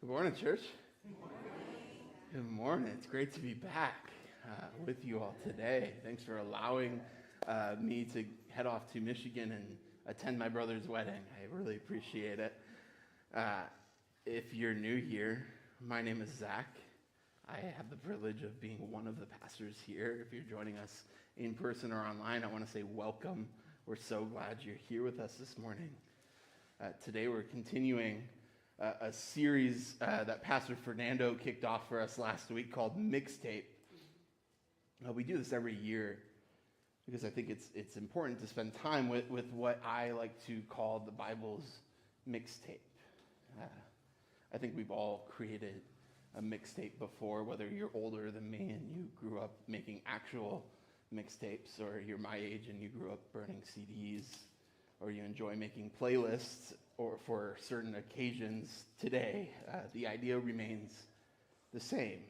Good morning, church. Good morning. It's great to be back with you all today. Thanks for allowing me to head off to Michigan and attend my brother's wedding. I really appreciate it. If you're new here, my name is Zach. I have the privilege of being one of the pastors here. If you're joining us in person or online, I want to say welcome. We're so glad you're here with us this morning. Today we're continuing a series that Pastor Fernando kicked off for us last week called Mixtape. We do this every year because I think it's important to spend time with what I like to call the Bible's mixtape. I think we've all created a mixtape before, whether you're older than me and you grew up making actual mixtapes, or you're my age and you grew up burning CDs, or you enjoy making playlists or for certain occasions today. The idea remains the same,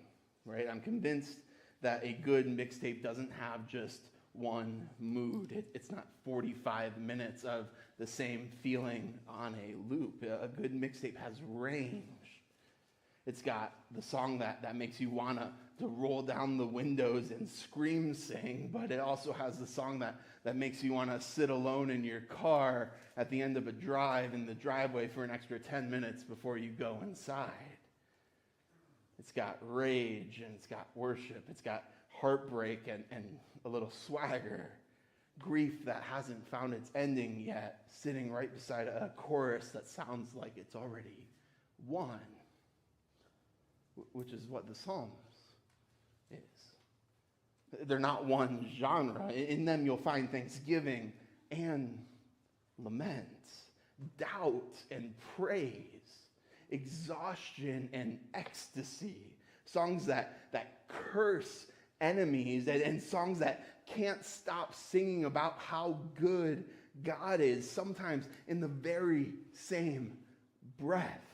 right? I'm convinced that a good mixtape doesn't have just one mood. It's not 45 minutes of the same feeling on a loop. A good mixtape has range. It's got the song that makes you want to roll down the windows and scream sing, but it also has the song that makes you want to sit alone in your car at the end of a drive in the driveway for an extra 10 minutes before you go inside. It's got rage and it's got worship. It's got heartbreak and a little swagger. Grief that hasn't found its ending yet, sitting right beside a chorus that sounds like it's already won, which is what the Psalms is. They're not one genre. In them you'll find thanksgiving and lament, doubt and praise, exhaustion and ecstasy, songs that curse enemies, and songs that can't stop singing about how good God is, sometimes in the very same breath.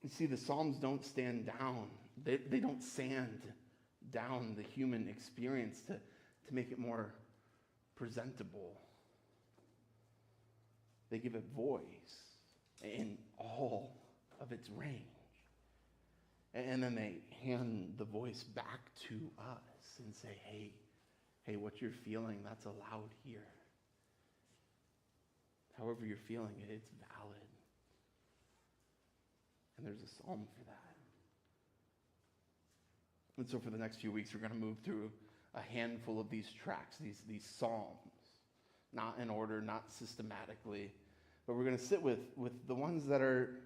You see, the Psalms don't stand down. They don't sand down the human experience to make it more presentable. They give it voice in all of its range. And then they hand the voice back to us and say, hey, what you're feeling, that's allowed here. However you're feeling it, it's valid. And there's a psalm for that. And so for the next few weeks, we're going to move through a handful of these tracks, these psalms, not in order, not systematically, but we're going to sit with the ones that are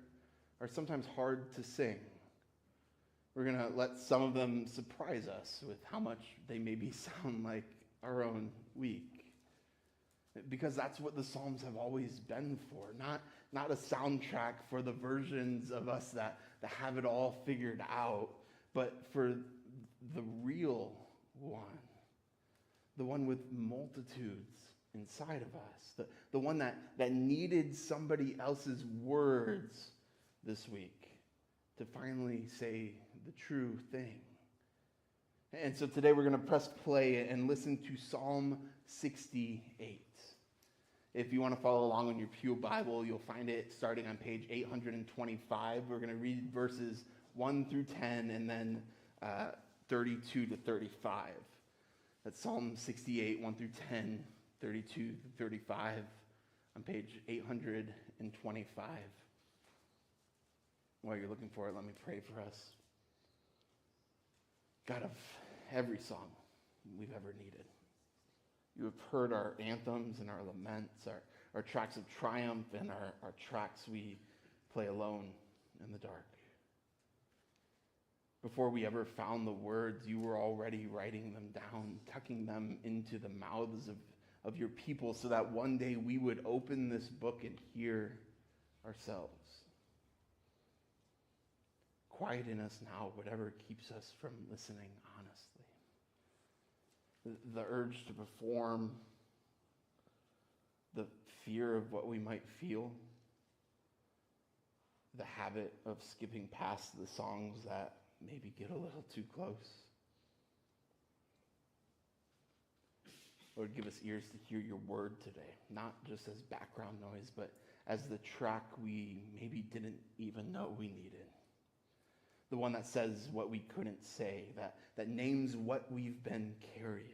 sometimes hard to sing. We're going to let some of them surprise us with how much they maybe sound like our own week. Because that's what the Psalms have always been for, not a soundtrack for the versions of us that have it all figured out, but for the real one, the one with multitudes inside of us, the one that needed somebody else's words this week to finally say the true thing. And so today we're going to press play and listen to Psalm 68. If you want to follow along on your Pew Bible, you'll find it starting on page 825. We're going to read verses 1 through 10 and then 32 to 35. That's Psalm 68, 1 through 10, 32 to 35 on page 825. While you're looking for it, let me pray for us. God of every song we've ever needed, you have heard our anthems and our laments, our tracks of triumph and our tracks we play alone in the dark. Before we ever found the words, you were already writing them down, tucking them into the mouths of your people so that one day we would open this book and hear ourselves. Quiet in us now whatever keeps us from listening honestly. The urge to perform, the fear of what we might feel, the habit of skipping past the songs that maybe get a little too close. Lord, give us ears to hear your word today, not just as background noise, but as the track we maybe didn't even know we needed. The one that says what we couldn't say, that names what we've been carrying,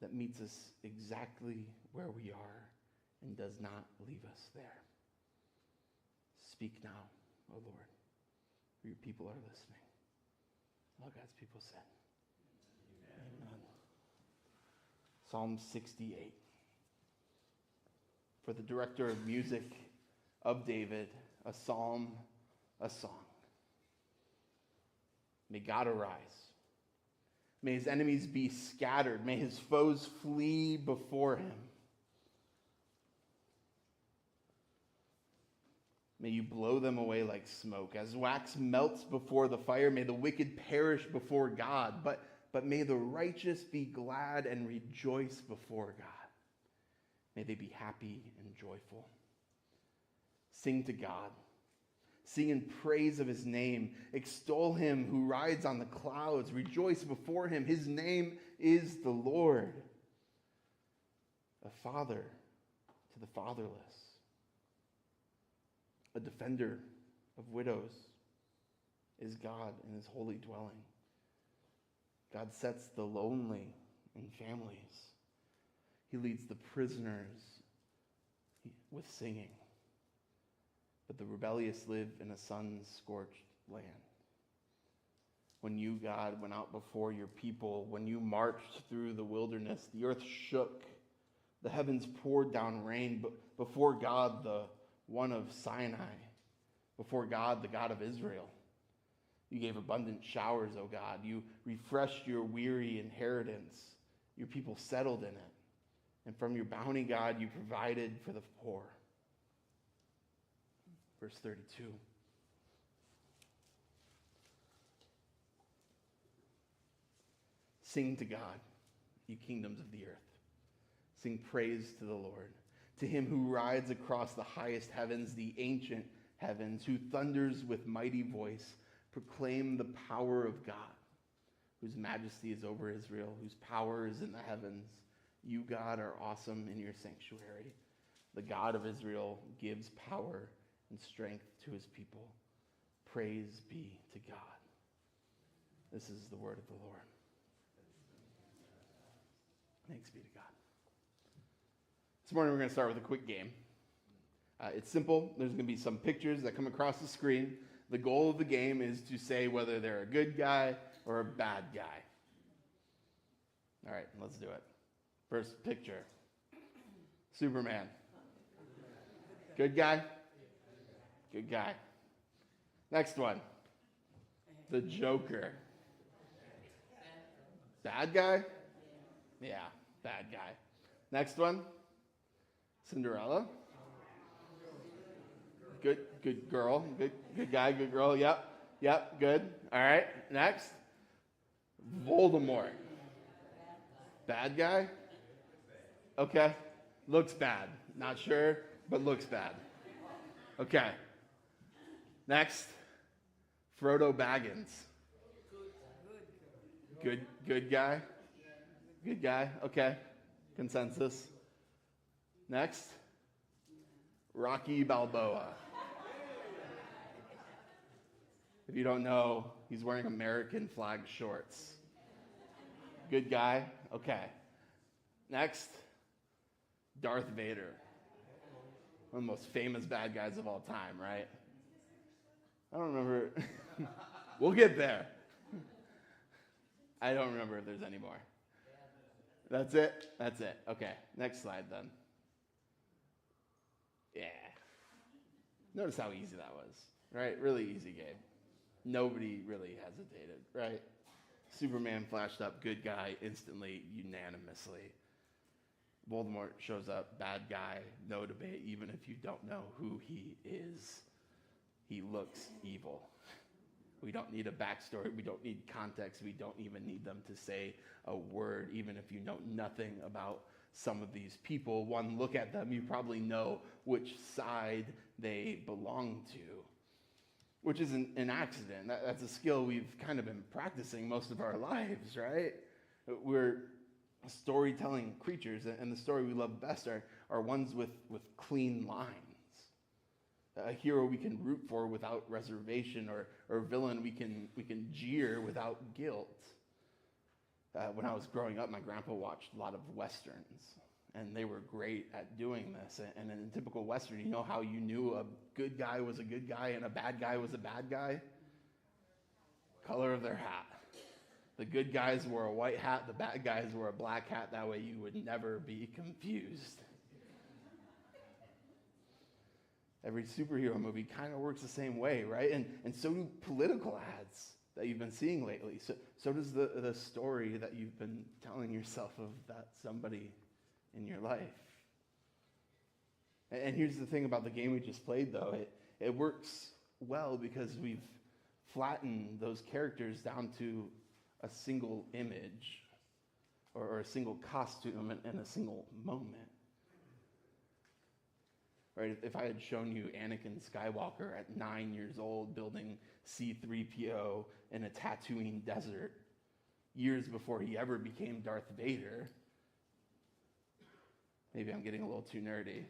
that meets us exactly where we are and does not leave us there. Speak now, O Lord, for your people are listening. All God's people said. Amen. Psalm 68. For the director of music of David, a psalm, a song. May God arise. May his enemies be scattered. May his foes flee before him. May you blow them away like smoke. As wax melts before the fire, may the wicked perish before God. But may the righteous be glad and rejoice before God. May they be happy and joyful. Sing to God. Sing in praise of his name. Extol him who rides on the clouds. Rejoice before him. His name is the Lord. A father to the fatherless. A defender of widows is God in his holy dwelling. God sets the lonely in families. He leads the prisoners with singing. But the rebellious live in a sun-scorched land. When you, God, went out before your people, when you marched through the wilderness, the earth shook, the heavens poured down rain, but before God, the one of Sinai, before God, the God of Israel. You gave abundant showers, O God. You refreshed your weary inheritance. Your people settled in it. And from your bounty, God, you provided for the poor. Verse 32. Sing to God, you kingdoms of the earth. Sing praise to the Lord. To him who rides across the highest heavens, the ancient heavens, who thunders with mighty voice, proclaim the power of God, whose majesty is over Israel, whose power is in the heavens. You, God, are awesome in your sanctuary. The God of Israel gives power and strength to his people. Praise be to God. This is the word of the Lord. Thanks be to God. This morning we're going to start with a quick game. It's simple. There's going to be some pictures that come across the screen. The goal of the game is to say whether they're a good guy or a bad guy. All right, let's do it. First picture. Superman. Good guy? Good guy. Next one. The Joker. Bad guy? Yeah, bad guy. Next one. Cinderella. Good girl. Good guy, good girl. Yep, good. All right, next. Voldemort. Bad guy? Okay. Looks bad. Not sure, but looks bad. Okay. Next. Frodo Baggins. Good guy? Good guy. Okay. Consensus. Next. Rocky Balboa. If you don't know, he's wearing American flag shorts. Good guy? Okay. Next, Darth Vader. One of the most famous bad guys of all time, right? I don't remember. We'll get there. I don't remember if there's any more. That's it? That's it. Okay. Next slide then. Yeah. Notice how easy that was, right? Really easy game. Nobody really hesitated, right? Superman flashed up, good guy, instantly, unanimously. Voldemort shows up, bad guy, no debate, even if you don't know who he is. He looks evil. We don't need a backstory. We don't need context. We don't even need them to say a word, even if you know nothing about some of these people. One look at them, you probably know which side they belong to, which isn't an accident. That's a skill we've kind of been practicing most of our lives, right? We're storytelling creatures, and the story we love best are ones with clean lines. A hero we can root for without reservation, or a villain we can jeer without guilt. When I was growing up, my grandpa watched a lot of Westerns, and they were great at doing this. And in a typical Western, you know how you knew a good guy was a good guy and a bad guy was a bad guy? Color of their hat. The good guys wore a white hat, the bad guys wore a black hat. That way you would never be confused. Every superhero movie kind of works the same way, right? And so do political ads that you've been seeing lately. So does the story that you've been telling yourself of that somebody in your life. And here's the thing about the game we just played, though. It works well because we've flattened those characters down to a single image or a single costume and a single moment. Right? If I had shown you Anakin Skywalker at 9 years old building C-3PO in a Tatooine desert years before he ever became Darth Vader, maybe I'm getting a little too nerdy.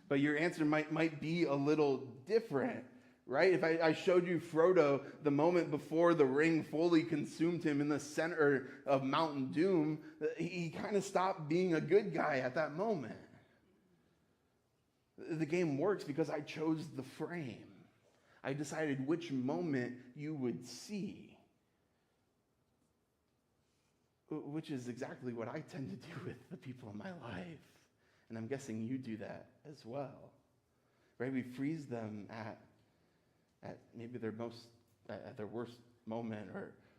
But your answer might be a little different, right? If I showed you Frodo the moment before the ring fully consumed him in the center of Mount Doom, he kind of stopped being a good guy at that moment. The game works because I chose the frame. I decided which moment you would see, which is exactly what I tend to do with the people in my life. And I'm guessing you do that as well, right? We freeze them at maybe their worst moment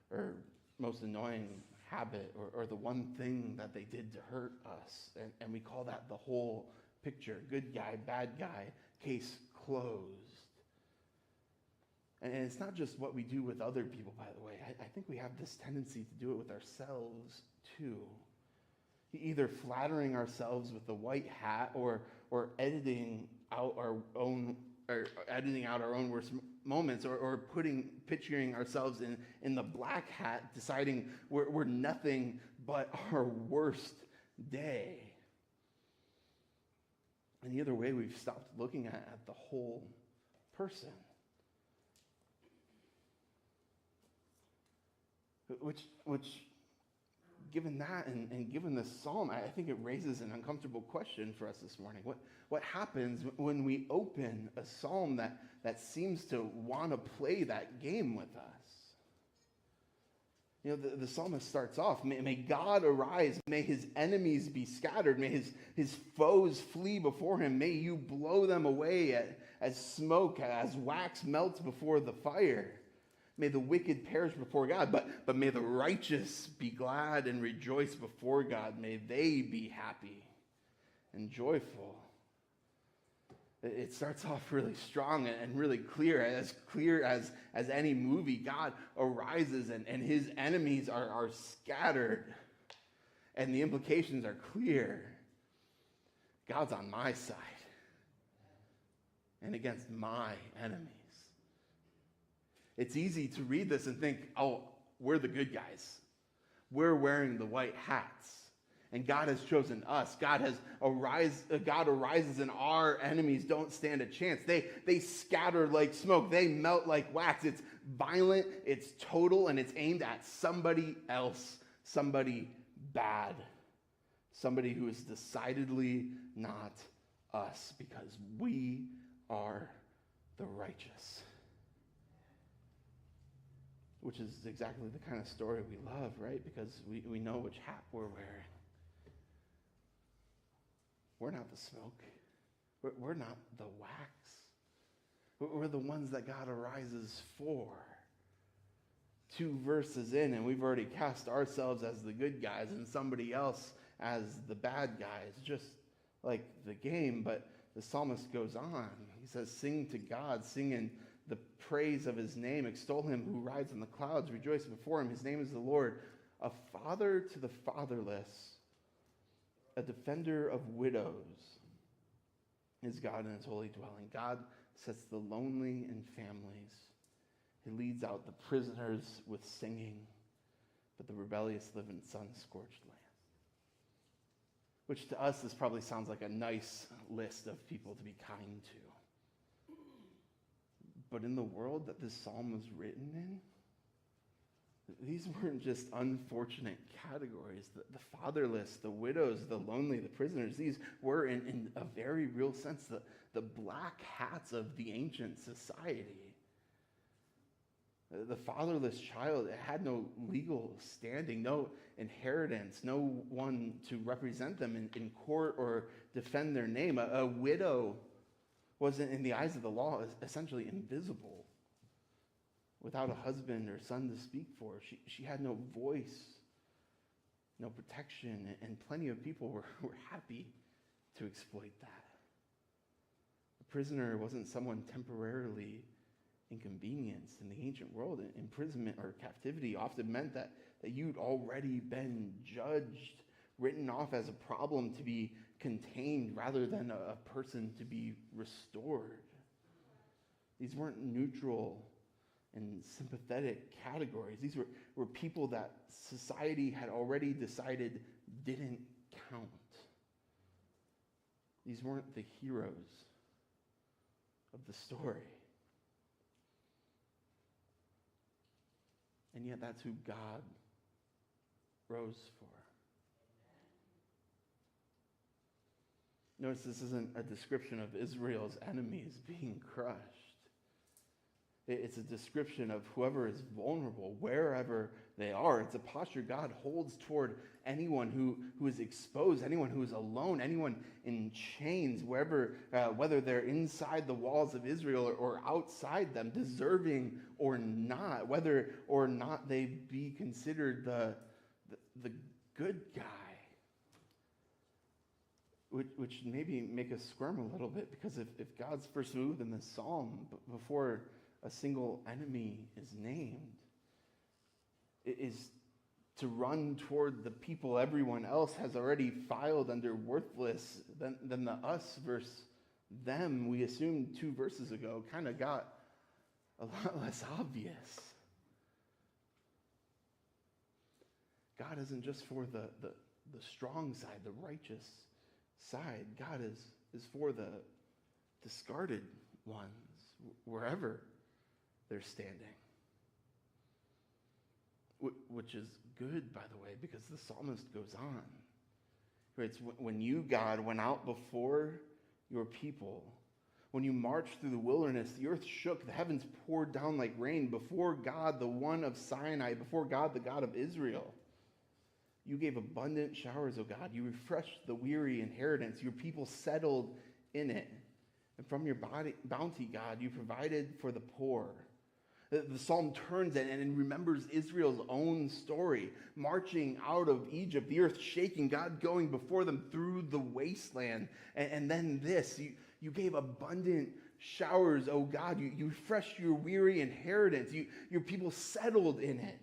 or most annoying habit or the one thing that they did to hurt us. And we call that the whole picture. Good guy, bad guy, case closed. And it's not just what we do with other people, by the way. I think we have this tendency to do it with ourselves too. Either flattering ourselves with the white hat or editing out our own worst moments or picturing ourselves in the black hat, deciding we're nothing but our worst day. And either way, we've stopped looking at the whole person. Which given that and given this psalm, I think it raises an uncomfortable question for us this morning. What happens when we open a psalm that seems to want to play that game with us? You know, the psalmist starts off, may God arise, may his enemies be scattered, may his foes flee before him, may you blow them away as smoke, as wax melts before the fire. May the wicked perish before God, but may the righteous be glad and rejoice before God. May they be happy and joyful. It starts off really strong and really clear as any movie. God arises and his enemies are scattered. And the implications are clear. God's on my side and against my enemies. It's easy to read this and think, oh, we're the good guys. We're wearing the white hats. And God has chosen us. God arises and our enemies don't stand a chance. They scatter like smoke. They melt like wax. It's violent, it's total, and it's aimed at somebody else, somebody bad, somebody who is decidedly not us because we are the righteous. Which is exactly the kind of story we love, right? Because we know which hat we're wearing. We're not the smoke. We're not the wax. We're the ones that God arises for. 2 verses in, and we've already cast ourselves as the good guys and somebody else as the bad guys, just like the game. But the psalmist goes on. He says, sing to God, sing in the praise of his name, extol him who rides on the clouds, rejoice before him. His name is the Lord, a father to the fatherless, a defender of widows is God in his holy dwelling. God sets the lonely in families. He leads out the prisoners with singing, but the rebellious live in sun-scorched land. which to us, this probably sounds like a nice list of people to be kind to. But in the world that this psalm was written in, these weren't just unfortunate categories. The fatherless, the widows, the lonely, the prisoners, these were, in a very real sense, the black hats of the ancient society. The fatherless child had no legal standing, no inheritance, no one to represent them in court or defend their name. A widow was, in the eyes of the law, essentially invisible. Without a husband or son to speak for, she had no voice, no protection, and plenty of people were happy to exploit that. A prisoner wasn't someone temporarily inconvenienced. In the ancient world, imprisonment or captivity often meant that you'd already been judged, written off as a problem to be contained rather than a person to be restored. These weren't neutral and sympathetic categories. These were people that society had already decided didn't count. These weren't the heroes of the story. And yet that's who God rose for. Notice this isn't a description of Israel's enemies being crushed. It's a description of whoever is vulnerable, wherever they are. It's a posture God holds toward anyone who is exposed, anyone who is alone, anyone in chains, wherever, whether they're inside the walls of Israel or outside them, deserving or not, whether or not they be considered the good guy. Which maybe make us squirm a little bit, because if God's first move in this psalm, before a single enemy is named, it is to run toward the people everyone else has already filed under worthless, then the us versus them we assumed 2 verses ago kind of got a lot less obvious. God isn't just for the strong side, the righteous side. God is for the discarded ones, wherever they're standing. Which is good, by the way, because the psalmist goes on. It's when you, God, went out before your people, when you marched through the wilderness, the earth shook, the heavens poured down like rain before God, the one of Sinai, before God, the God of Israel. You gave abundant showers, O God. You refreshed the weary inheritance. Your people settled in it. And from your bounty, God, you provided for the poor. The psalm turns and remembers Israel's own story, marching out of Egypt, the earth shaking, God going before them through the wasteland. And then this, you gave abundant showers, O God. You refreshed your weary inheritance. Your people settled in it.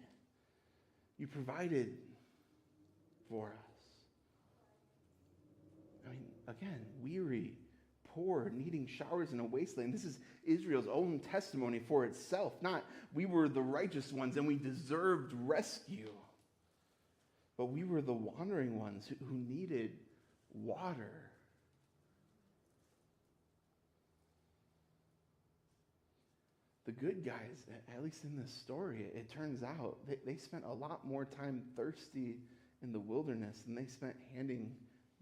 You provided for us. I mean, again, weary, poor, needing showers in a wasteland. This is Israel's own testimony for itself. Not we were the righteous ones and we deserved rescue, but we were the wandering ones who needed water. The good guys, at least in this story, it turns out they spent a lot more time thirsty in the wilderness than they spent handing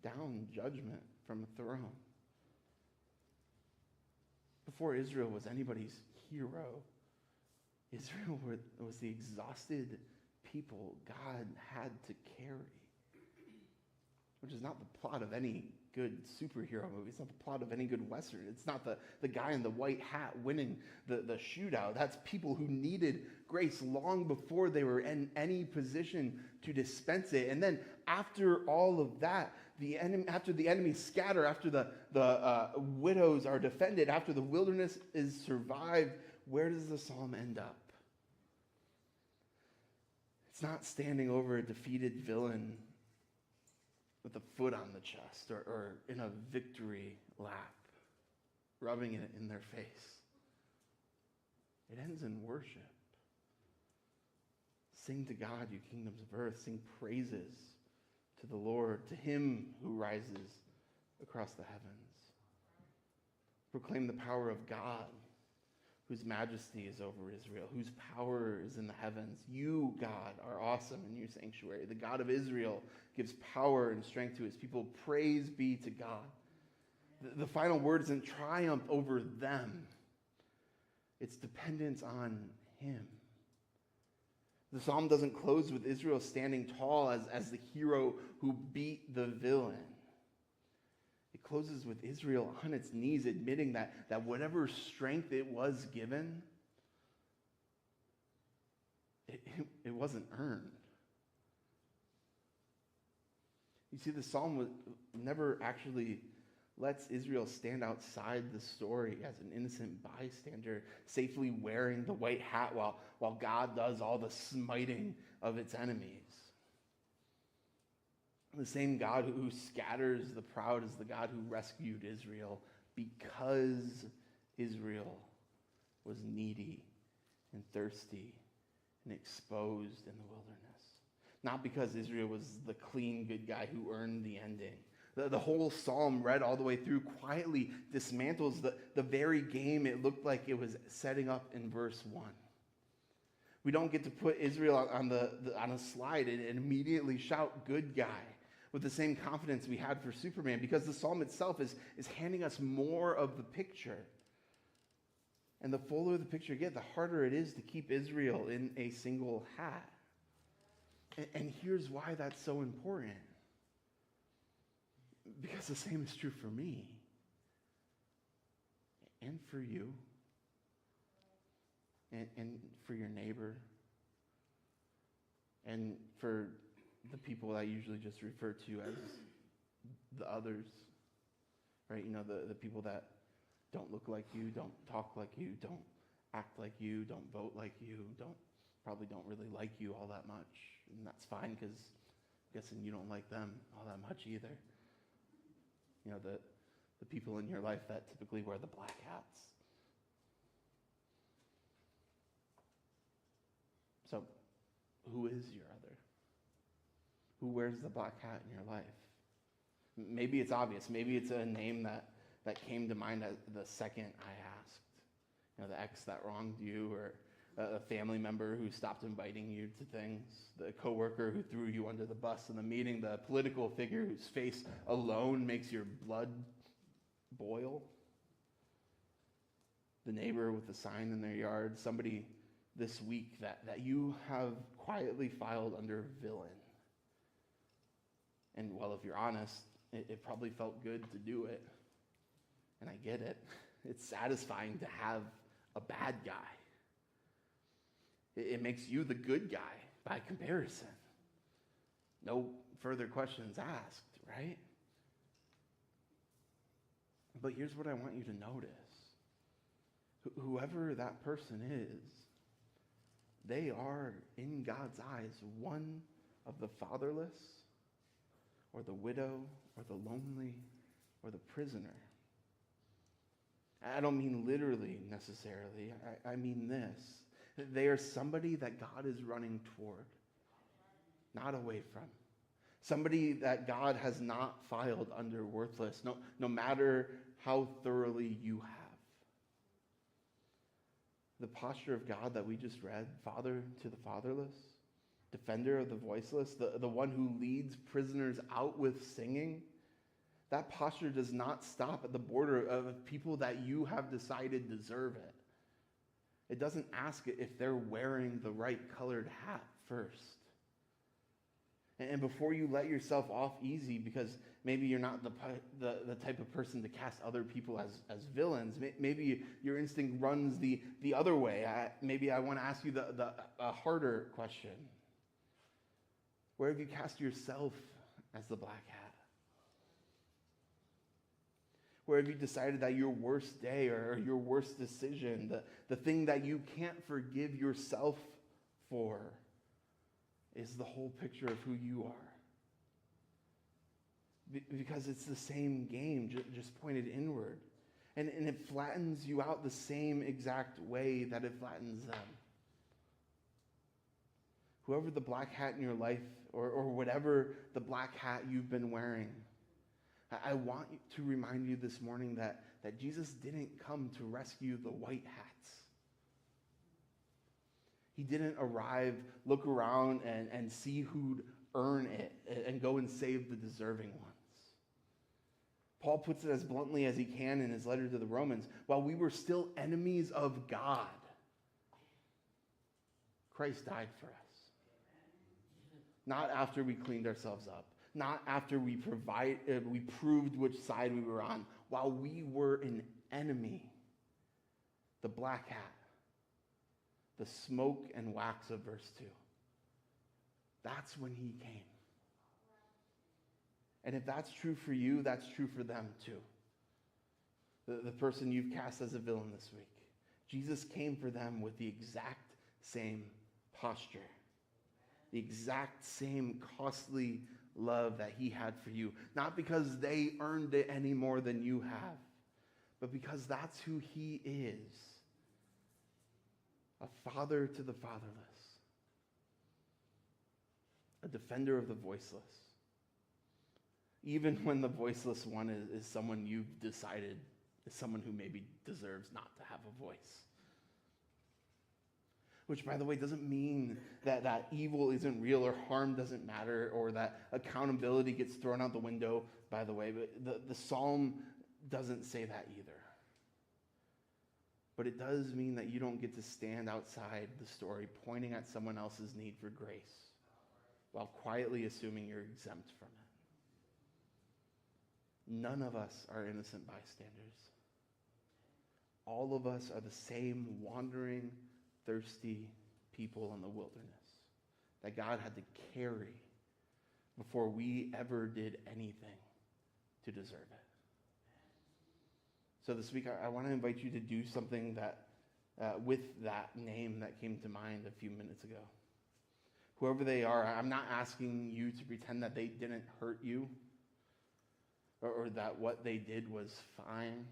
down judgment from a throne. Before Israel was anybody's hero, Israel was the exhausted people God had to carry. Which is not the plot of any good superhero movie. It's not the plot of any good Western. It's not the guy in the white hat winning the shootout. That's people who needed grace long before they were in any position to dispense it. And then after all of that, after the enemy scatter, after the widows are defended, after the wilderness is survived, where does the psalm end up? It's not standing over a defeated villain with a foot on the chest or in a victory lap, rubbing it in their face. It ends in worship. Sing to God, you kingdoms of earth. Sing praises to the Lord, to him who rises across the heavens. Proclaim the power of God, whose majesty is over Israel, whose power is in the heavens. You, God, are awesome in your sanctuary. The God of Israel gives power and strength to his people. Praise be to God. The final word isn't triumph over them. It's dependence on him. The psalm doesn't close with Israel standing tall as the hero who beat the villain. It closes with Israel on its knees, admitting that whatever strength it was given, it wasn't earned. You see, the psalm never actually lets Israel stand outside the story as an innocent bystander, safely wearing the white hat while God does all the smiting of its enemies. The same God who scatters the proud is the God who rescued Israel because Israel was needy and thirsty and exposed in the wilderness. Not because Israel was the clean, good guy who earned the ending. The whole psalm, read all the way through, quietly dismantles the very game it looked like it was setting up in verse 1. We don't get to put Israel on a slide and immediately shout, good guy, with the same confidence we had for Superman, because the psalm itself is handing us more of the picture. And the fuller the picture you get, the harder it is to keep Israel in a single hat. And here's why that's so important. Because the same is true for me and for you and for your neighbor and for the people I usually just refer to as the others, right? You know, the people that don't look like you, don't talk like you, don't act like you, don't vote like you, probably don't really like you all that much. And that's fine, because I'm guessing you don't like them all that much either. You know, the people in your life that typically wear the black hats. So, who is your other? Who wears the black hat in your life? Maybe it's obvious. Maybe it's a name that came to mind the second I asked. You know, the ex that wronged you, or a family member who stopped inviting you to things, the coworker who threw you under the bus in the meeting, the political figure whose face alone makes your blood boil, the neighbor with the sign in their yard, somebody this week that you have quietly filed under villain. And well, if you're honest, it probably felt good to do it. And I get it. It's satisfying to have a bad guy. It makes you the good guy by comparison. No further questions asked, right? But here's what I want you to notice. Whoever that person is, they are, in God's eyes, one of the fatherless, or the widow, or the lonely, or the prisoner. I don't mean literally necessarily. I mean this. They are somebody that God is running toward, not away from. Somebody that God has not filed under worthless, no matter how thoroughly you have. The posture of God that we just read, Father to the fatherless, defender of the voiceless, the one who leads prisoners out with singing, that posture does not stop at the border of people that you have decided deserve it. It doesn't ask if they're wearing the right colored hat first. And before you let yourself off easy, because maybe you're not the type of person to cast other people as villains, maybe your instinct runs the other way. Maybe I want to ask you a harder question. Where have you cast yourself as the black hat? Where have you decided that your worst day or your worst decision, the thing that you can't forgive yourself for, is the whole picture of who you are? Because it's the same game, just pointed inward. And it flattens you out the same exact way that it flattens them. whoever the black hat in your life, or whatever the black hat you've been wearing, I want to remind you this morning that Jesus didn't come to rescue the white hats. He didn't arrive, look around, and see who'd earn it and go and save the deserving ones. Paul puts it as bluntly as he can in his letter to the Romans. While we were still enemies of God, Christ died for us. Not after we cleaned ourselves up. Not after we proved which side we were on. While we were an enemy, the black hat, the smoke and wax of verse 2. That's when he came. And if that's true for you, that's true for them too. The person you've cast as a villain this week. Jesus came for them with the exact same posture. The exact same costly love that he had for you. Not because they earned it any more than you have, but because that's who he is. A father to the fatherless. A defender of the voiceless. Even when the voiceless one is someone you've decided is someone who maybe deserves not to have a voice. Which, by the way, doesn't mean that evil isn't real or harm doesn't matter or that accountability gets thrown out the window, by the way. But the psalm doesn't say that either. But it does mean that you don't get to stand outside the story pointing at someone else's need for grace while quietly assuming you're exempt from it. None of us are innocent bystanders. All of us are the same wandering, thirsty people in the wilderness that God had to carry before we ever did anything to deserve it. So this week, I want to invite you to do something that, with that name that came to mind a few minutes ago. Whoever they are, I'm not asking you to pretend that they didn't hurt you or that what they did was fine.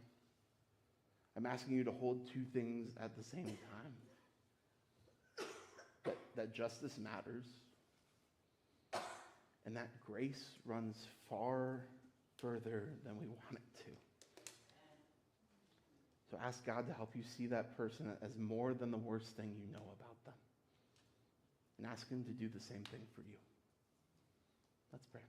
I'm asking you to hold two things at the same time. That justice matters, and that grace runs far further than we want it to. So ask God to help you see that person as more than the worst thing you know about them. And ask him to do the same thing for you. Let's pray.